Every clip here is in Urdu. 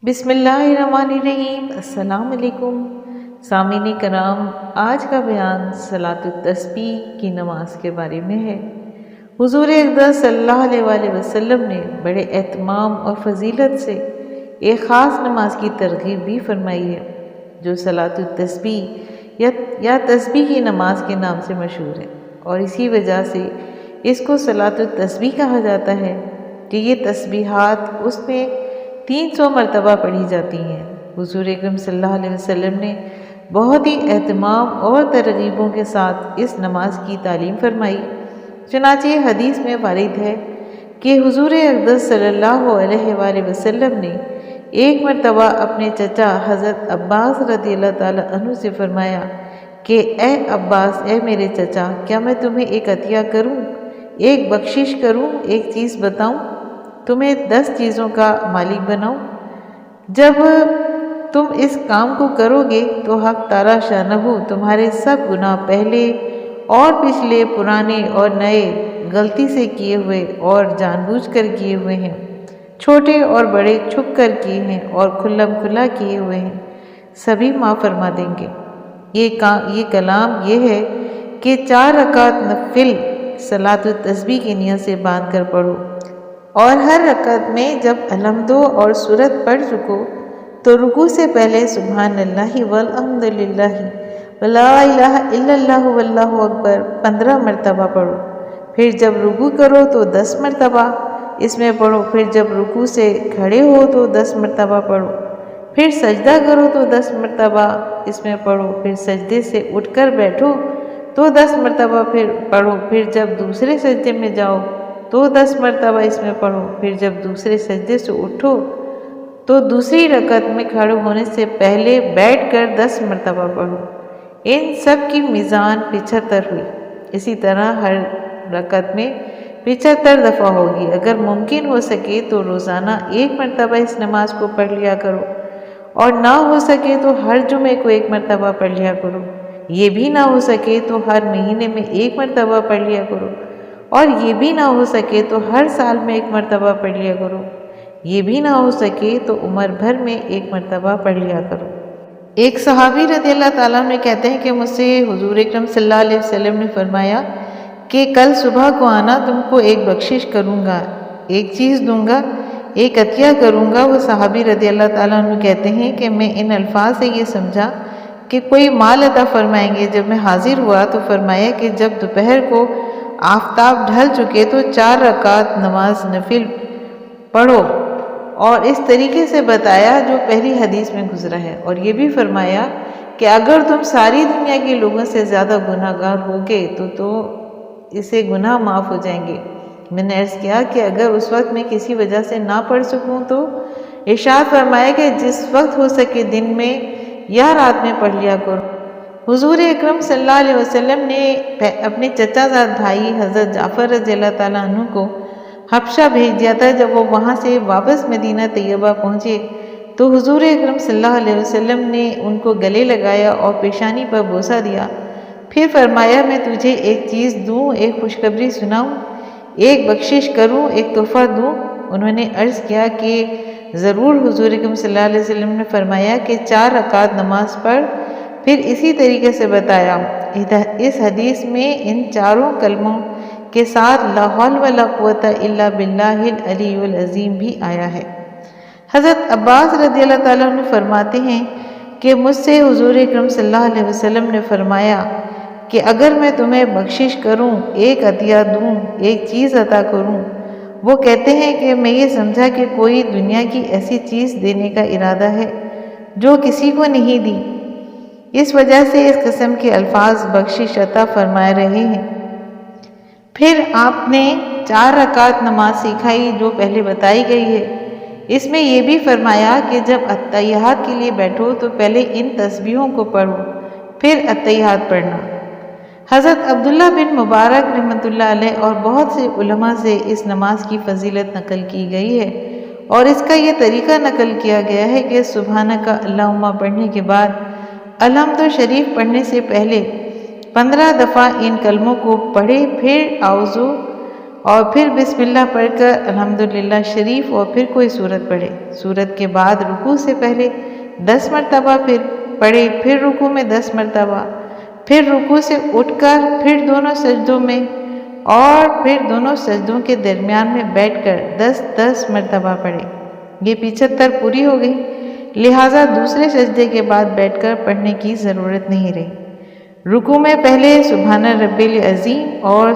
بسم اللہ الرحمن الرحیم۔ السلام علیکم سامعین کرام، آج کا بیان صلاۃ التسبیح کی نماز کے بارے میں ہے۔ حضور اقدس صلی اللہ علیہ وآلہ وسلم نے بڑے اہتمام اور فضیلت سے ایک خاص نماز کی ترغیب بھی فرمائی ہے جو صلاۃ التسبیح یا تسبیح کی نماز کے نام سے مشہور ہے، اور اسی وجہ سے اس کو صلاۃ التسبیح کہا جاتا ہے کہ یہ تسبیحات اس میں 300 مرتبہ پڑھی جاتی ہیں۔ حضور اکرم صلی اللہ علیہ وسلم نے بہت ہی اہتمام اور ترغیبوں کے ساتھ اس نماز کی تعلیم فرمائی۔ چنانچہ حدیث میں وارد ہے کہ حضور اقدس صلی اللہ علیہ وآلہ وسلم نے ایک مرتبہ اپنے چچا حضرت عباس رضی اللہ تعالی عنہ سے فرمایا کہ اے عباس، اے میرے چچا، کیا میں تمہیں ایک عطیہ کروں، ایک بخشش کروں، ایک چیز بتاؤں، تمہیں 10 چیزوں کا مالک بناؤں؟ جب تم اس کام کو کرو گے تو حق تعالی شانہ تمہارے سب گناہ پہلے اور پچھلے، پرانے اور نئے، غلطی سے کیے ہوئے اور جان بوجھ کر کیے ہوئے ہیں، چھوٹے اور بڑے، چھپ کر کیے ہیں اور کھلم کھلا کیے ہوئے ہیں، سبھی معاف فرما دیں گے۔ یہ کلام یہ ہے کہ 4 رکعت نفل صلاۃ التسبیح کی نیت سے باندھ کر پڑھو، اور ہر رکعت میں جب الحمد اور سورت پڑھ چکو تو رکوع سے پہلے سبحان اللہ والحمد للہ ولا الہ الا اللہ واللہ اکبر 15 مرتبہ پڑھو۔ پھر جب رکوع کرو تو 10 مرتبہ اس میں پڑھو، پھر جب رکوع سے کھڑے ہو تو 10 مرتبہ پڑھو، پھر سجدہ کرو تو 10 مرتبہ اس میں پڑھو، پھر سجدے سے اٹھ کر بیٹھو تو 10 مرتبہ پھر پڑھو، پھر جب دوسرے سجدے میں جاؤ تو 10 مرتبہ اس میں پڑھو، پھر جب دوسرے سجدے سے اٹھو تو دوسری رکعت میں کھڑے ہونے سے پہلے بیٹھ کر 10 مرتبہ پڑھو۔ ان سب کی میزان 75 ہوئی۔ اسی طرح ہر رکعت میں 75 دفعہ ہوگی۔ اگر ممکن ہو سکے تو روزانہ 1 مرتبہ اس نماز کو پڑھ لیا کرو، اور نہ ہو سکے تو ہر جمعے کو 1 مرتبہ پڑھ لیا کرو۔ یہ بھی نہ ہو سکے تو ہر مہینے میں 1 مرتبہ پڑھ لیا کرو، اور یہ بھی نہ ہو سکے تو ہر سال میں 1 مرتبہ پڑھ لیا کرو۔ یہ بھی نہ ہو سکے تو عمر بھر میں 1 مرتبہ پڑھ لیا کرو۔ ایک صحابی رضی اللہ تعالیٰ عنہ کہتے ہیں کہ مجھ سے حضور اکرم صلی اللہ علیہ وسلم نے فرمایا کہ کل صبح کو آنا، تم کو ایک بخشش کروں گا، ایک چیز دوں گا، ایک عطیہ کروں گا۔ وہ صحابی رضی اللہ تعالیٰ عنہ کہتے ہیں کہ میں ان الفاظ سے یہ سمجھا کہ کوئی مال عطا فرمائیں گے۔ جب میں حاضر ہوا تو فرمایا کہ جب دوپہر کو آفتاب ڈھل چکے تو 4 رکعت نماز نفل پڑھو، اور اس طریقے سے بتایا جو پہلی حدیث میں گزرا ہے، اور یہ بھی فرمایا کہ اگر تم ساری دنیا کے لوگوں سے زیادہ گناہ گار ہوگے تو اسے گناہ معاف ہو جائیں گے۔ میں نے عرض کیا کہ اگر اس وقت میں کسی وجہ سے نہ پڑھ سکوں تو ارشاد فرمایا کہ جس وقت ہو سکے دن میں یا رات میں پڑھ لیا کرو۔ حضور اکرم صلی اللہ علیہ وسلم نے اپنے چچا زاد بھائی حضرت جعفر رضی اللہ تعالیٰ عنہ کو حبشہ بھیج دیا تھا۔ جب وہ وہاں سے واپس مدینہ طیبہ پہنچے تو حضور اکرم صلی اللہ علیہ وسلم نے ان کو گلے لگایا اور پیشانی پر بوسہ دیا، پھر فرمایا میں تجھے ایک چیز دوں، ایک خوشخبری سناؤں، ایک بخشش کروں، ایک تحفہ دوں؟ انہوں نے عرض کیا کہ ضرور۔ حضور اکرم صلی اللہ علیہ وسلم نے فرمایا کہ 4 رکعت نماز پڑھ، پھر اسی طریقے سے بتایا۔ اس حدیث میں ان 4 کلموں کے ساتھ لا حول ولا قوت الا باللہ العلی العظیم بھی آیا ہے۔ حضرت عباس رضی اللہ تعالیٰ عنہ فرماتے ہیں کہ مجھ سے حضور اکرم صلی اللہ علیہ وسلم نے فرمایا کہ اگر میں تمہیں بخشش کروں، ایک عطیہ دوں، ایک چیز عطا کروں؟ وہ کہتے ہیں کہ میں یہ سمجھا کہ کوئی دنیا کی ایسی چیز دینے کا ارادہ ہے جو کسی کو نہیں دی، اس وجہ سے اس قسم کے الفاظ بخشش عطا فرما رہے ہیں۔ پھر آپ نے 4 رکعت نماز سکھائی جو پہلے بتائی گئی ہے۔ اس میں یہ بھی فرمایا کہ جب اتحیات کے لیے بیٹھو تو پہلے ان تسبیحوں کو پڑھو، پھر اتحیات پڑھنا۔ حضرت عبداللہ بن مبارک رحمۃ اللہ علیہ اور بہت سے علماء سے اس نماز کی فضیلت نقل کی گئی ہے، اور اس کا یہ طریقہ نقل کیا گیا ہے کہ سبحانک اللہم پڑھنے کے بعد الحمد شریف پڑھنے سے پہلے 15 دفعہ ان کلموں کو پڑھے، پھر اعوذ اور پھر بسم اللہ پڑھ کر الحمدللہ شریف اور پھر کوئی سورت پڑھے۔ سورت کے بعد رکوع سے پہلے 10 مرتبہ پھر پڑھے، پھر رکوع میں 10 مرتبہ، پھر رکوع سے اٹھ کر پھر دونوں سجدوں میں اور پھر دونوں سجدوں کے درمیان میں بیٹھ کر 10 مرتبہ پڑھے۔ یہ 75 پوری ہو گئی، لہٰذا دوسرے سجدے کے بعد بیٹھ کر پڑھنے کی ضرورت نہیں رہی۔ رکوع میں پہلے سبحان ربی العظیم اور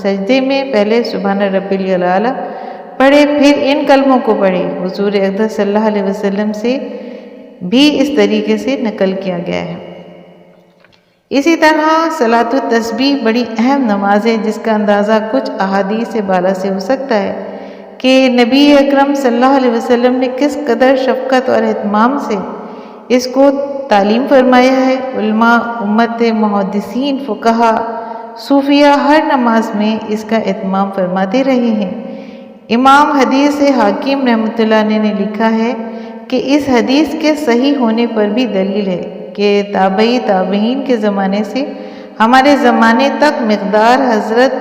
سجدے میں پہلے سبحان ربی الاعلیٰ پڑھے، پھر ان کلموں کو پڑھے۔ حضور اقدس صلی اللہ علیہ وسلم سے بھی اس طریقے سے نقل کیا گیا ہے۔ اسی طرح صلاۃ التسبیح بڑی اہم نماز ہے، جس کا اندازہ کچھ احادیث سے بالا سے ہو سکتا ہے کہ نبی اکرم صلی اللہ علیہ وسلم نے کس قدر شفقت اور اہتمام سے اس کو تعلیم فرمایا ہے۔ علماء امت، محدثین، فقہا، صوفیہ ہر نماز میں اس کا اہتمام فرماتے رہے ہیں۔ امام حدیث حاکم رحمۃ اللہ علیہ نے لکھا ہے کہ اس حدیث کے صحیح ہونے پر بھی دلیل ہے کہ تابعی تابعین کے زمانے سے ہمارے زمانے تک مقدار حضرت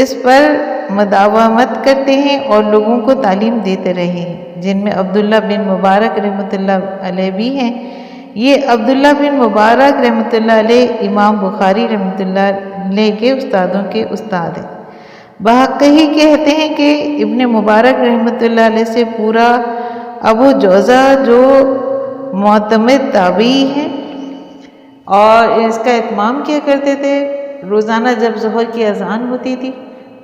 اس پر مداومت کرتے ہیں اور لوگوں کو تعلیم دیتے رہے ہیں، جن میں عبداللہ بن مبارک رحمۃ اللہ علیہ بھی ہیں۔ یہ عبداللہ بن مبارک رحمۃ اللہ علیہ امام بخاری رحمۃ اللہ علیہ کے استادوں کے استاد ہیں۔ بحقی کہتے ہیں کہ ابن مبارک رحمۃ اللہ علیہ سے پورا ابو جوزہ جو معتمد تابعی ہیں اور اس کا اہتمام کیا کرتے تھے۔ روزانہ جب ظہر کی اذان ہوتی تھی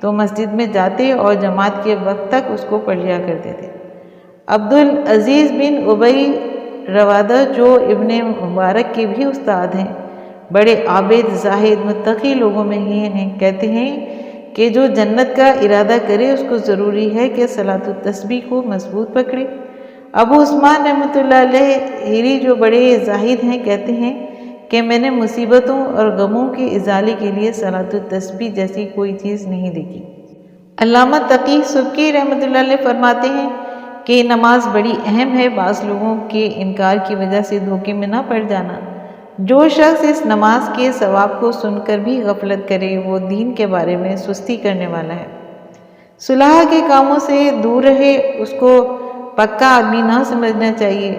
تو مسجد میں جاتے اور جماعت کے وقت تک اس کو پڑھ لیا کرتے تھے۔ عبدالعزیز بن ابی روادہ جو ابن مبارک کے بھی استاد ہیں، بڑے عابد، زاہد، متقی لوگوں میں ہی ہیں، کہتے ہیں کہ جو جنت کا ارادہ کرے اس کو ضروری ہے کہ صلاۃ التسبیح کو مضبوط پکڑے۔ ابو عثمان رحمۃ اللہ علیہ ہیری جو بڑے زاہد ہیں، کہتے ہیں کہ میں نے مصیبتوں اور غموں کے ازالے کے لیے صلاۃ التسبیح جیسی کوئی چیز نہیں دیکھی۔ علامہ تقی سبکی رحمۃ اللہ علیہ فرماتے ہیں کہ یہ نماز بڑی اہم ہے، بعض لوگوں کے انکار کی وجہ سے دھوکے میں نہ پڑ جانا۔ جو شخص اس نماز کے ثواب کو سن کر بھی غفلت کرے وہ دین کے بارے میں سستی کرنے والا ہے۔ صلح کے کاموں سے دور رہے، اس کو پکا آدمی نہ سمجھنا چاہیے۔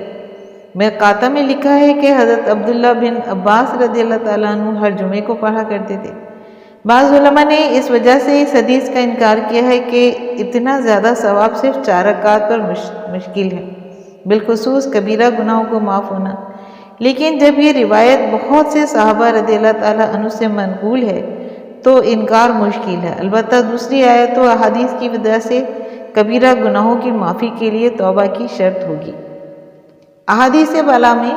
مرقاتہ میں لکھا ہے کہ حضرت عبداللہ بن عباس رضی اللہ تعالیٰ عنہ ہر جمعے کو پڑھا کرتے تھے۔ بعض علماء نے اس وجہ سے اس حدیث کا انکار کیا ہے کہ اتنا زیادہ ثواب صرف 4 رکعات پر مشکل ہے، بالخصوص کبیرہ گناہوں کو معاف ہونا۔ لیکن جب یہ روایت بہت سے صحابہ رضی اللہ تعالیٰ عنہ سے منقول ہے تو انکار مشکل ہے۔ البتہ دوسری آیت و احادیث کی وجہ سے کبیرہ گناہوں کی معافی کے لیے توبہ کی شرط ہوگی۔ احادیث بالا میں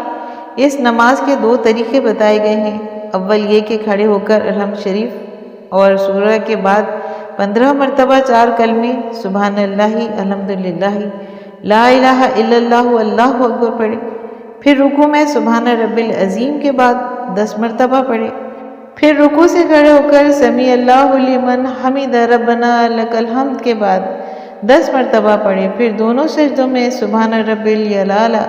اس نماز کے 2 طریقے بتائے گئے ہیں۔ اول یہ کہ کھڑے ہو کر الحمد شریف اور سورہ کے بعد 15 مرتبہ 4 کلمے سبحان اللہ، الحمدللہ، لا الہ الا اللہ، اللہ اکبر پڑھے، پھر رکوع میں سبحان ربی العظیم کے بعد 10 مرتبہ پڑھے، پھر رکوع سے کھڑے ہو کر سمیع اللہ لمن حمد ربنا لک الحمد کے بعد 10 مرتبہ پڑھے، پھر دونوں سجدوں میں سبحان ربی الاعلیٰ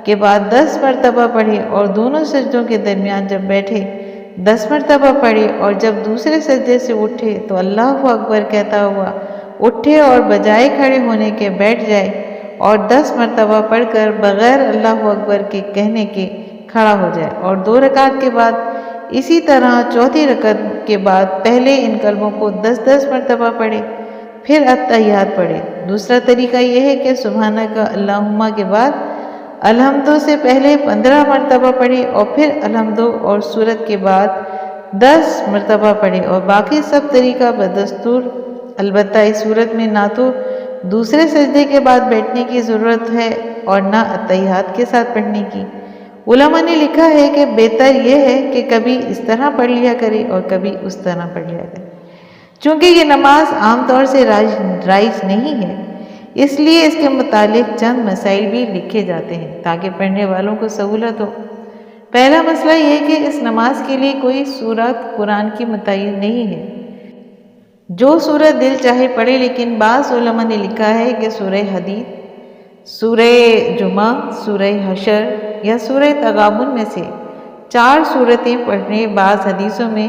کے بعد 10 مرتبہ پڑھے اور دونوں سجدوں کے درمیان جب بیٹھے 10 مرتبہ پڑھے، اور جب دوسرے سجدے سے اٹھے تو اللہ اکبر کہتا ہوا اٹھے اور بجائے کھڑے ہونے کے بیٹھ جائے اور 10 مرتبہ پڑھ کر بغیر اللہ اکبر کے کہنے کے کھڑا ہو جائے، اور 2 رکعت کے بعد اسی طرح چوتھی رکعت کے بعد پہلے ان کلموں کو 10 مرتبہ پڑھے، پھر التحیات پڑھے۔ دوسرا طریقہ یہ ہے کہ سبحانک اللہم کے بعد الحمد سے پہلے 15 مرتبہ پڑھے اور پھر الحمد اور سورت کے بعد 10 مرتبہ پڑھے، اور باقی سب طریقہ بدستور۔ البتہ اس صورت میں نہ تو دوسرے سجدے کے بعد بیٹھنے کی ضرورت ہے اور نہ التحیات کے ساتھ پڑھنے کی۔ علماء نے لکھا ہے کہ بہتر یہ ہے کہ کبھی اس طرح پڑھ لیا کرے اور کبھی اس طرح پڑھ لیا کرے۔ چونکہ یہ نماز عام طور سے رائج نہیں ہے، اس لیے اس کے متعلق چند مسائل بھی لکھے جاتے ہیں تاکہ پڑھنے والوں کو سہولت ہو۔ پہلا مسئلہ یہ کہ اس نماز کے لیے کوئی سورت قرآن کی متعین نہیں ہے، جو سورت دل چاہے پڑھے، لیکن بعض علماء نے لکھا ہے کہ سورہ حدید، سورہ جمعہ، سورہ حشر یا سورہ تغابن میں سے 4 سورتیں پڑھنے بعض حدیثوں میں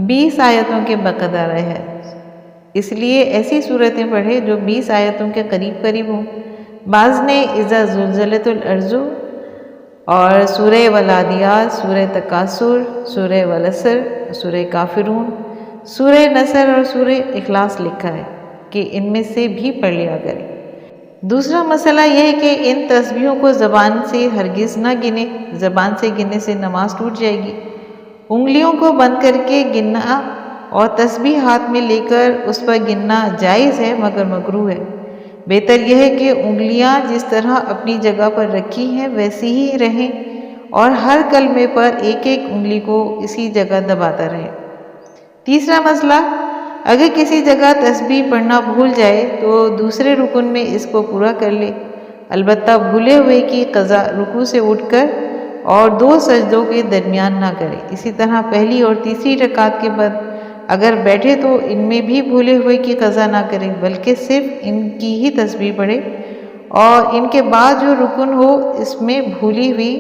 20 آیتوں کے بقدر ہے۔ اس لیے ایسی صورتیں پڑھے جو 20 آیتوں کے قریب قریب ہوں۔ بعض نے اذا زلزلت الارض اور سورہ والعادیات، سورہ تکاثر، سورہ والعصر، سورہ کافرون، سورہ نصر اور سورہ اخلاص لکھا ہے کہ ان میں سے بھی پڑھ لیا کرے۔ دوسرا مسئلہ یہ ہے کہ ان تسبیحوں کو زبان سے ہرگز نہ گنے، زبان سے گننے سے نماز ٹوٹ جائے گی۔ انگلیوں کو بند کر کے گننا اور تسبیح ہاتھ میں لے کر اس پر گننا جائز ہے مگر مکروہ ہے۔ بہتر یہ ہے کہ انگلیاں جس طرح اپنی جگہ پر رکھی ہیں ویسی ہی رہیں اور ہر کلمے پر ایک ایک انگلی کو اسی جگہ دباتا رہے۔ تیسرا مسئلہ، اگر کسی جگہ تسبیح پڑھنا بھول جائے تو دوسرے رکن میں اس کو پورا کر لے، البتہ بھولے ہوئے کی قضا رکوع سے اٹھ کر اور 2 سجدوں کے درمیان نہ کرے۔ اسی طرح پہلی اور تیسری رکعت کے بعد اگر بیٹھے تو ان میں بھی بھولے ہوئے کی قضا نہ کرے بلکہ صرف ان کی ہی تسبیح پڑھے اور ان کے بعد جو رکن ہو اس میں بھولی ہوئی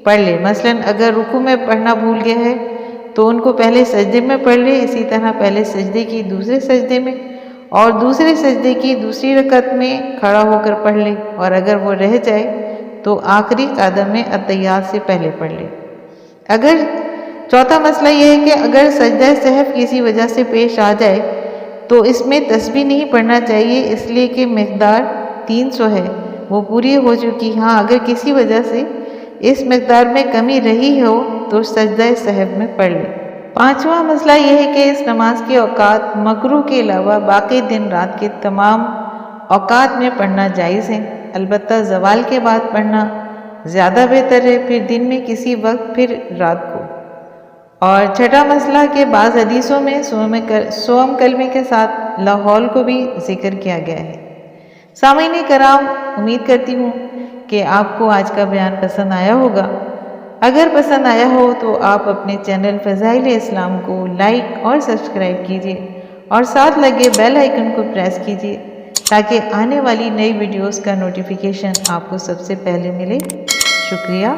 پڑھ لے۔ مثلا اگر رکوع میں پڑھنا بھول گیا ہے تو ان کو پہلے سجدے میں پڑھ لے، اسی طرح پہلے سجدے کی دوسرے سجدے میں اور دوسرے سجدے کی دوسری رکعت میں کھڑا ہو کر پڑھ لے، اور اگر وہ رہ جائے تو آخری قعدہ میں اتحیات سے پہلے پڑھ لے۔ چوتھا مسئلہ یہ ہے کہ اگر سجدہ سہو کسی وجہ سے پیش آ جائے تو اس میں تسبیح نہیں پڑھنا چاہیے، اس لیے کہ مقدار 300 ہے، وہ پوری ہو چکی۔ ہاں اگر کسی وجہ سے اس مقدار میں کمی رہی ہو تو سجدہ سہو میں پڑھ لے۔ پانچواں مسئلہ یہ ہے کہ اس نماز کے اوقات مغرب کے علاوہ باقی دن رات کے تمام اوقات میں پڑھنا جائز ہے، البتہ زوال کے بعد پڑھنا زیادہ بہتر ہے، پھر دن میں کسی وقت، پھر رات کو۔ اور چھٹا مسئلہ کہ بعض حدیثوں میں سوم کلمے کے ساتھ لا حول کو بھی ذکر کیا گیا ہے۔ سامعین کرام، امید کرتی ہوں کہ آپ کو آج کا بیان پسند آیا ہوگا۔ اگر پسند آیا ہو تو آپ اپنے چینل فضائل اسلام کو لائک اور سبسکرائب کیجیے اور ساتھ لگے بیل آئیکن کو پریس کیجیے تاکہ آنے والی نئی ویڈیوز کا نوٹیفیکیشن آپ کو سب سے پہلے ملے۔ شکریہ۔